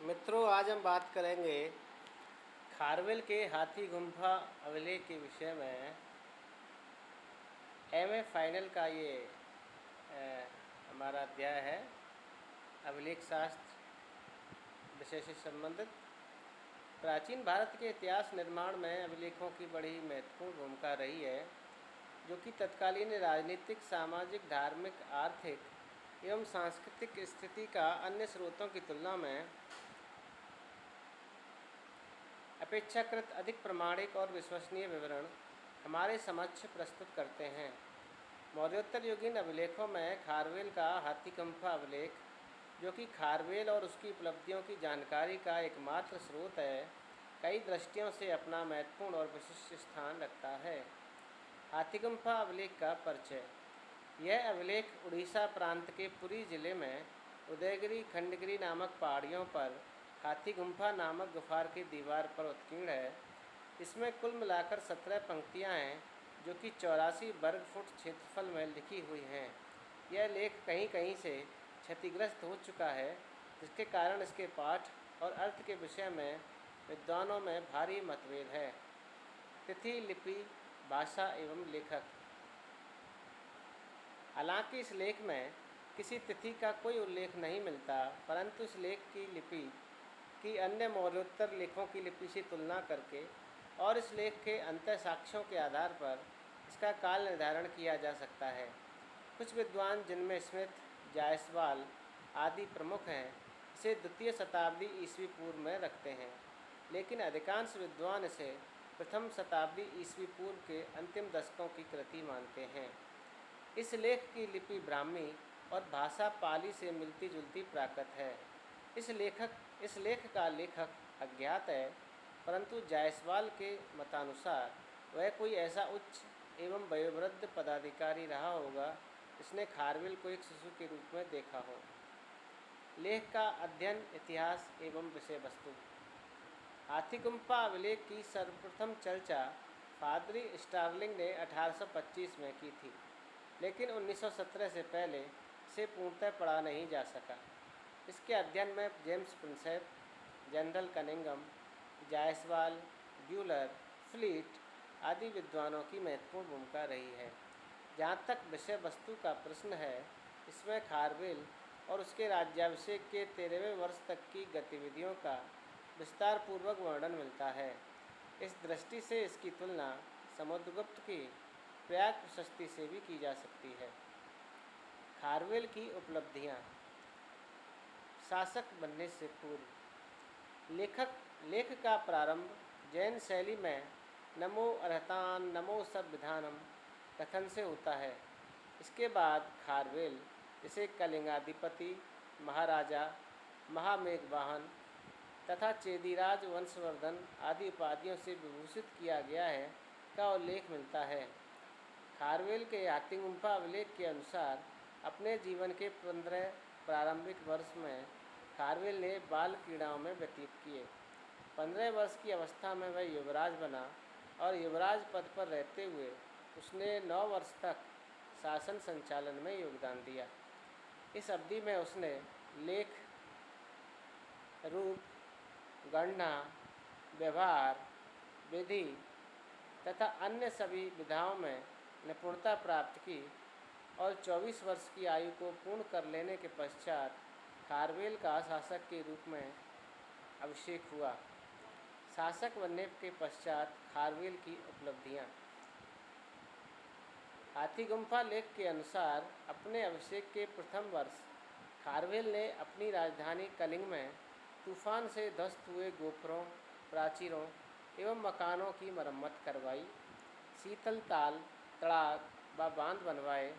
मित्रों, आज हम बात करेंगे खारवेल के हाथी गुम्फा अभिलेख के विषय में। एमए फाइनल का ये हमारा अध्याय है। अभिलेख शास्त्र विषय से संबंधित प्राचीन भारत के इतिहास निर्माण में अभिलेखों की बड़ी महत्वपूर्ण भूमिका रही है, जो कि तत्कालीन राजनीतिक, सामाजिक, धार्मिक, आर्थिक एवं सांस्कृतिक स्थिति का अन्य स्रोतों की तुलना में अपेक्षाकृत अधिक प्रामाणिक और विश्वसनीय विवरण हमारे समक्ष प्रस्तुत करते हैं। मौर्योत्तर युगीन अभिलेखों में खारवेल का हाथी गुम्फा अभिलेख, जो कि खारवेल और उसकी उपलब्धियों की जानकारी का एकमात्र स्रोत है, कई दृष्टियों से अपना महत्वपूर्ण और विशिष्ट स्थान रखता है। हाथी गुम्फा अभिलेख का परिचय। यह अभिलेख उड़ीसा प्रांत के पुरी जिले में उदयगिरी खंडगिरी नामक पहाड़ियों पर हाथी गुम्फा नामक गुफा की दीवार पर उत्कीर्ण है। इसमें कुल मिलाकर 17 पंक्तियाँ हैं, जो कि 84 वर्ग फुट क्षेत्रफल में लिखी हुई हैं। यह लेख कहीं कहीं से क्षतिग्रस्त हो चुका है, जिसके कारण इसके पाठ और अर्थ के विषय में विद्वानों में भारी मतभेद है। तिथि, लिपि, भाषा एवं लेखक। हालांकि इस लेख में किसी तिथि का कोई उल्लेख नहीं मिलता, परंतु इस लेख की लिपि की अन्य मौर्योत्तर लेखों की लिपि से तुलना करके और इस लेख के अंतः साक्ष्यों के आधार पर इसका काल निर्धारण किया जा सकता है। कुछ विद्वान, जिनमें स्मिथ, जायसवाल आदि प्रमुख हैं, इसे द्वितीय शताब्दी ईस्वी पूर्व में रखते हैं, लेकिन अधिकांश विद्वान इसे प्रथम शताब्दी ईस्वी पूर्व के अंतिम दशकों की कृति मानते हैं। इस लेख की लिपि ब्राह्मी और भाषा पाली से मिलती जुलती प्राकृत है। इस लेख का लेखक अज्ञात है, परंतु जायसवाल के मतानुसार वह कोई ऐसा उच्च एवं वयोवृद्ध पदाधिकारी रहा होगा जिसने खारवेल को एक शिशु के रूप में देखा हो। लेख का अध्ययन, इतिहास एवं विषय वस्तु। हाथी गुम्फा अभिलेख की सर्वप्रथम चर्चा पादरी स्टार्लिंग ने 1825 में की थी, लेकिन 1917 से पहले इसे पूर्णतः पढ़ा नहीं जा सका। इसके अध्ययन में James Prinsep, general Cunningham, Jayaswal, Buhler, Fleet आदि विद्वानों की महत्वपूर्ण भूमिका रही है। जहाँ तक विषय वस्तु का प्रश्न है, इसमें खारवेल और उसके राज्याभिषेक के 13वें वर्ष तक की गतिविधियों का विस्तार पूर्वक वर्णन मिलता है। इस दृष्टि से इसकी तुलना समुद्रगुप्त की प्रयाग प्रशस्ति से भी की जा सकती है। खारवेल की उपलब्धियाँ। शासक बनने से पूर्व। लेख का प्रारंभ जैन शैली में नमो अर्हतान नमो संविधानम कथन से होता है। इसके बाद खारवेल, इसे कलिंगाधिपति, महाराजा, महामेघवाहन तथा चेदीराज वंशवर्धन आदि उपाधियों से विभूषित किया गया है, का उल्लेख मिलता है। खारवेल के हाथी गुम्फा अभिलेख के अनुसार अपने जीवन के 15 प्रारंभिक वर्ष में खारवेल ने बाल क्रीड़ाओं में व्यतीत किए। 15 वर्ष की अवस्था में वह युवराज बना और युवराज पद पर रहते हुए उसने 9 वर्ष तक शासन संचालन में योगदान दिया। इस अवधि में उसने लेख, रूप, गणना, व्यवहार, विधि तथा अन्य सभी विधाओं में निपुणता प्राप्त की और 24 वर्ष की आयु को पूर्ण कर लेने के पश्चात खारवेल का शासक के रूप में अभिषेक हुआ। शासक बनने के पश्चात खारवेल की उपलब्धियाँ। हाथी गुम्फा लेख के अनुसार अपने अभिषेक के प्रथम वर्ष खारवेल ने अपनी राजधानी कलिंग में तूफान से ध्वस्त हुए गोपुरों, प्राचीरों एवं मकानों की मरम्मत करवाई। शीतल ताल, तड़ाग व बांध बनवाए।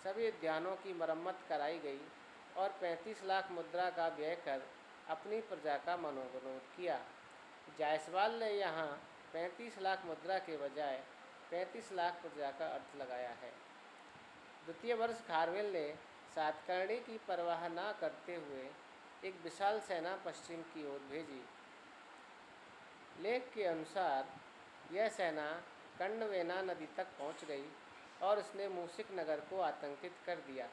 सभी उद्यानों की मरम्मत कराई गई और 35 लाख मुद्रा का व्यय कर अपनी प्रजा का मनोविनोद किया। जायसवाल ने यहाँ 35 लाख मुद्रा के बजाय 35 लाख प्रजा का अर्थ लगाया है। द्वितीय वर्ष खारवेल ने सातकर्णी की परवाह न करते हुए एक विशाल सेना पश्चिम की ओर भेजी। लेख के अनुसार यह सेना कर्णवेना नदी तक पहुँच गई और उसने मूसिक नगर को आतंकित कर दिया।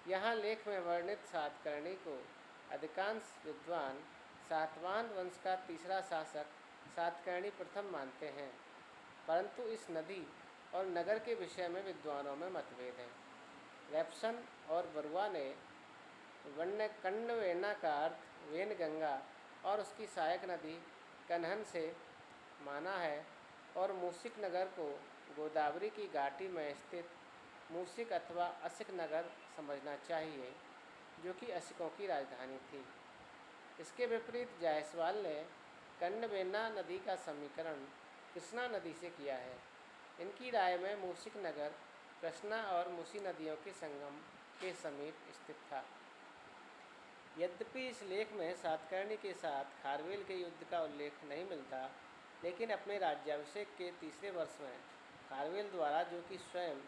यहाँ लेख में वर्णित सातकर्णी को अधिकांश विद्वान सातवाहन वंश का तीसरा शासक सातकर्णी प्रथम मानते हैं, परंतु इस नदी और नगर के विषय में विद्वानों में मतभेद है। रेप्सन और बरुआ ने वन्य कण्ववेना का अर्थ वेनगंगा और उसकी सहायक नदी कन्हन से माना है, और मूसिक नगर को गोदावरी की घाटी में स्थित मूसिक अथवा असिक नगर समझना चाहिए, जो कि असिकों की राजधानी थी। इसके विपरीत जायसवाल ने कण्ववेना नदी का समीकरण कृष्णा नदी से किया है। इनकी राय में मूसिक नगर कृष्णा और मूसी नदियों के संगम के समीप स्थित था। यद्यपि इस लेख में सातकर्णी के साथ खारवेल के युद्ध का उल्लेख नहीं मिलता, लेकिन अपने राज्याभिषेक के तीसरे वर्ष में खारवेल द्वारा, जो कि स्वयं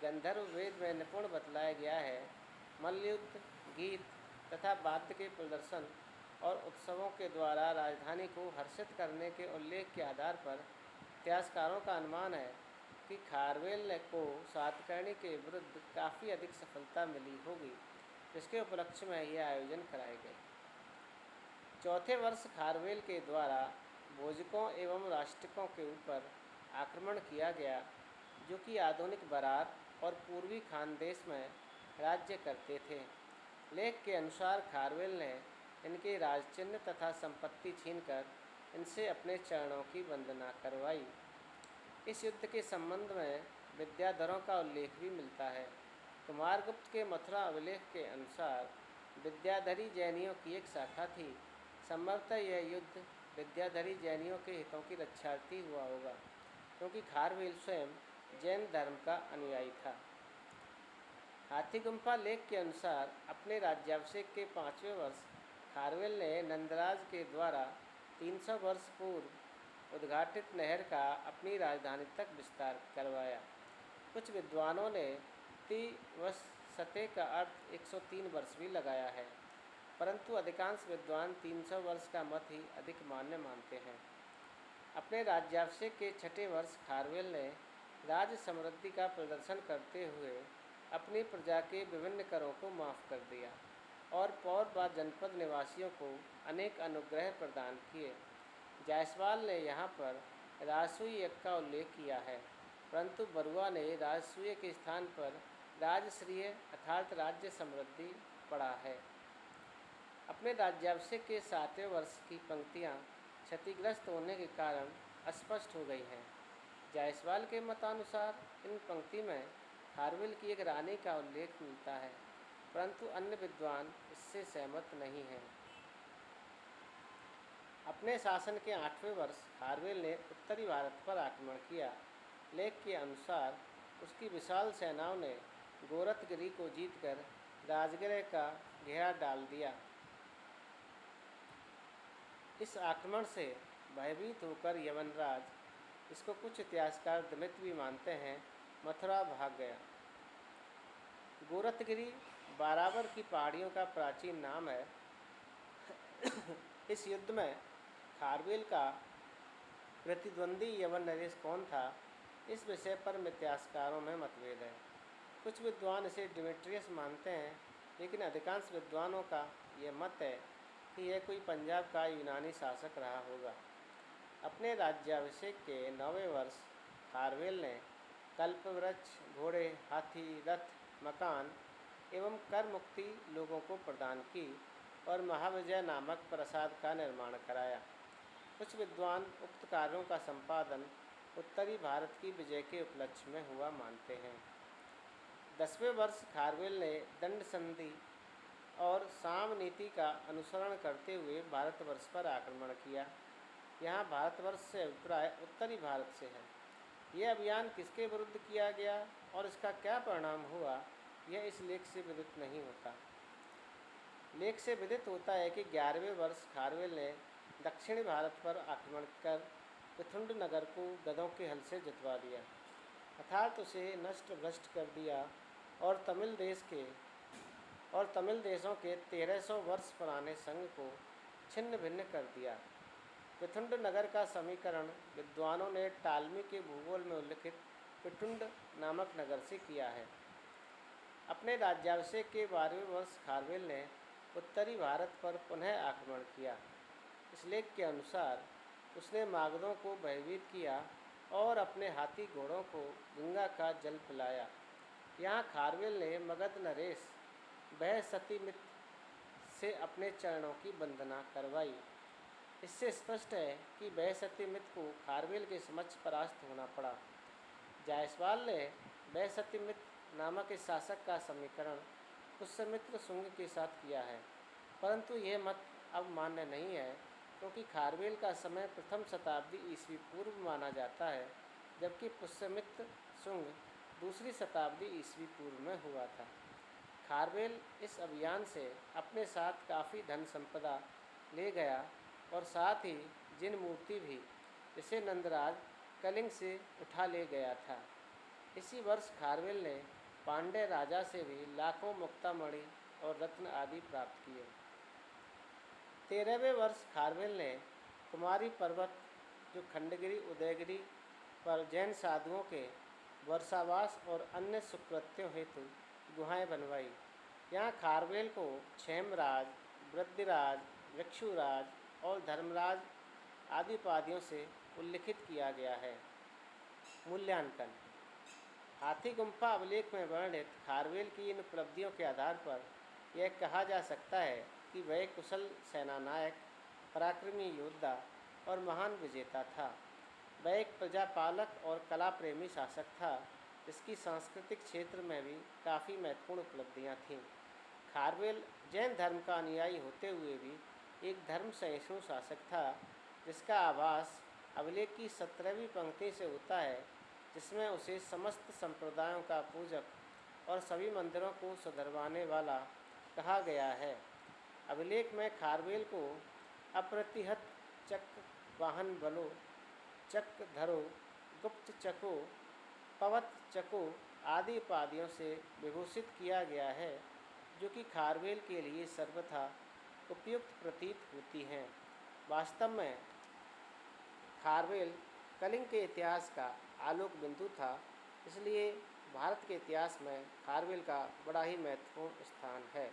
गंधर्व वेद में निपुण बतलाया गया है, मल्लयुद्ध, गीत तथा वाद्य के प्रदर्शन और उत्सवों के द्वारा राजधानी को हर्षित करने के उल्लेख के आधार पर इतिहासकारों का अनुमान है कि खारवेल को सातकर्णी के विरुद्ध काफ़ी अधिक सफलता मिली होगी, जिसके उपलक्ष्य में यह आयोजन कराए गए। चौथे वर्ष खारवेल के द्वारा भोजकों एवं राष्ट्रिकों के ऊपर आक्रमण किया गया, जो कि आधुनिक बरार और पूर्वी खानदेश में राज्य करते थे। लेख के अनुसार खारवेल ने इनके राजचिन्ह तथा संपत्ति छीनकर इनसे अपने चरणों की वंदना करवाई। इस युद्ध के संबंध में विद्याधरों का उल्लेख भी मिलता है। कुमारगुप्त के मथुरा अभिलेख के अनुसार विद्याधरी जैनियों की एक शाखा थी। संभवतः यह युद्ध विद्याधरी जैनियों के हितों की रक्षार्थी हुआ होगा, क्योंकि खारवेल स्वयं जैन धर्म का अनुयायी था। हाथीगुम्फा लेख के अनुसार अपने राज्याभिषेक के 5वें वर्ष खारवेल ने नंदराज के द्वारा 300 वर्ष पूर्व उद्घाटित नहर का अपनी राजधानी तक विस्तार करवाया। कुछ विद्वानों ने तिवसते का अर्थ 103 वर्ष भी लगाया है, परंतु अधिकांश विद्वान 300 वर्ष का मत ही अधिक मान्य मानते हैं। अपने राज्याभिषेक के 6ठे वर्ष खारवेल ने राज समृद्धि का प्रदर्शन करते हुए अपनी प्रजा के विभिन्न करों को माफ़ कर दिया और पौर व जनपद निवासियों को अनेक अनुग्रह प्रदान किए। जायसवाल ने यहाँ पर राजसूय यज्ञ का उल्लेख किया है, परंतु बरुआ ने राजसूय के स्थान पर राजश्रीय अर्थात राज्य समृद्धि पढ़ा है। अपने राज्याभिषेक के 7वें वर्ष की पंक्तियाँ क्षतिग्रस्त होने के कारण अस्पष्ट हो गई हैं। जायसवाल के मतानुसार इन पंक्ति में खारवेल की एक रानी का उल्लेख मिलता है, परंतु अन्य विद्वान इससे सहमत नहीं हैं। अपने शासन के 8वें वर्ष खारवेल ने उत्तरी भारत पर आक्रमण किया। लेख के अनुसार उसकी विशाल सेनाओं ने गोरखगिरी को जीतकर राजगृह का घेरा डाल दिया। इस आक्रमण से भयभीत होकर यवनराज, इसको कुछ इतिहासकार दमित भी मानते हैं, मथुरा भाग गया। गोरखगिरी बाराबर की पहाड़ियों का प्राचीन नाम है। इस युद्ध में खारवेल का प्रतिद्वंदी यवन नरेश कौन था, इस विषय पर इतिहासकारों में मतभेद है। कुछ विद्वान इसे डिमेट्रियस मानते हैं, लेकिन अधिकांश विद्वानों का यह मत है कि यह कोई पंजाब का यूनानी शासक रहा होगा। अपने राज्याभिषेक के 9वें वर्ष खारवेल ने कल्पवृक्ष, घोड़े, हाथी, रथ, मकान एवं कर मुक्ति लोगों को प्रदान की और महाविजय नामक प्रसाद का निर्माण कराया। कुछ विद्वान उक्त कार्यों का संपादन उत्तरी भारत की विजय के उपलक्ष्य में हुआ मानते हैं। 10वें वर्ष खारवेल ने दंड संधि और साम नीति का अनुसरण करते हुए भारतवर्ष पर आक्रमण किया। यहाँ भारतवर्ष से अभिप्राय उत्तरी भारत से है। यह अभियान किसके विरुद्ध किया गया और इसका क्या परिणाम हुआ, यह इस लेख से विदित नहीं होता। लेख से विदित होता है कि 11वें वर्ष खारवेल ने दक्षिणी भारत पर आक्रमण कर पृथुंड नगर को गधों के हल से जितवा दिया, अर्थात उसे नष्ट भ्रष्ट कर दिया और तमिल देशों के 1300 वर्ष पुराने संघ को छिन्न भिन्न कर दिया। पृथुंड नगर का समीकरण विद्वानों ने टालमी के भूगोल में उल्लिखित पिटुंड नामक नगर से किया है। अपने राज्याभिषेक के 12वें वर्ष खारवेल ने उत्तरी भारत पर पुनः आक्रमण किया। इस लेख के अनुसार उसने मागधों को भयभीत किया और अपने हाथी घोड़ों को गंगा का जल पिलाया। यहाँ खारवेल ने मगध नरेश वह सतीमित से अपने चरणों की वंदना करवाई। इससे स्पष्ट है कि वह सतीमित को खारवेल के समक्ष परास्त होना पड़ा। जायसवाल ने वह सतीमित नामक इस शासक का समीकरण पुष्यमित्र शुंग के साथ किया है, परंतु यह मत अब मान्य नहीं है, क्योंकि खारवेल का समय प्रथम शताब्दी ईस्वी पूर्व माना जाता है, जबकि पुष्यमित्र शुंग दूसरी शताब्दी ईस्वी पूर्व में हुआ था। खारवेल इस अभियान से अपने साथ काफ़ी धन संपदा ले गया और साथ ही जिन मूर्ति भी, जिसे नंदराज कलिंग से उठा ले गया था। इसी वर्ष खारवेल ने पांड्य राजा से भी लाखों मुक्तामणि और रत्न आदि प्राप्त किए। 13वें वर्ष खारवेल ने कुमारी पर्वत, जो खंडगिरी उदयगिरी पर जैन साधुओं के वर्षावास और अन्य सुकृत्यों हेतु गुहाएं बनवाई। यहाँ खारवेल को क्षेमराज, वृद्धिराज, वृक्षुराज और धर्मराज आदि उपाधियों से उल्लिखित किया गया है। मूल्यांकन। हाथी गुम्फा अभिलेख में वर्णित खारवेल की इन उपलब्धियों के आधार पर यह कहा जा सकता है कि वह कुशल सेनानायक, पराक्रमी योद्धा और महान विजेता था। वह एक प्रजापालक और कला प्रेमी शासक था, जिसकी सांस्कृतिक क्षेत्र में भी काफ़ी महत्वपूर्ण उपलब्धियां थीं। खारवेल जैन धर्म का अनुयायी होते हुए भी एक धर्म सहिष्णु शासक था, जिसका आभास अभिलेख की 17वीं पंक्ति से होता है, जिसमें उसे समस्त संप्रदायों का पूजक और सभी मंदिरों को सुधरवाने वाला कहा गया है। अभिलेख में खारवेल को अप्रतिहत चक्र वाहन बलो, चक्र धरो, गुप्त चको, पवत चको आदि उपाधियों से विभूषित किया गया है, जो कि खारवेल के लिए सर्वथा उपयुक्त प्रतीत होती हैं। वास्तव में खारवेल कलिंग के इतिहास का आलोक बिंदु था, इसलिए भारत के इतिहास में खारवेल का बड़ा ही महत्वपूर्ण स्थान है।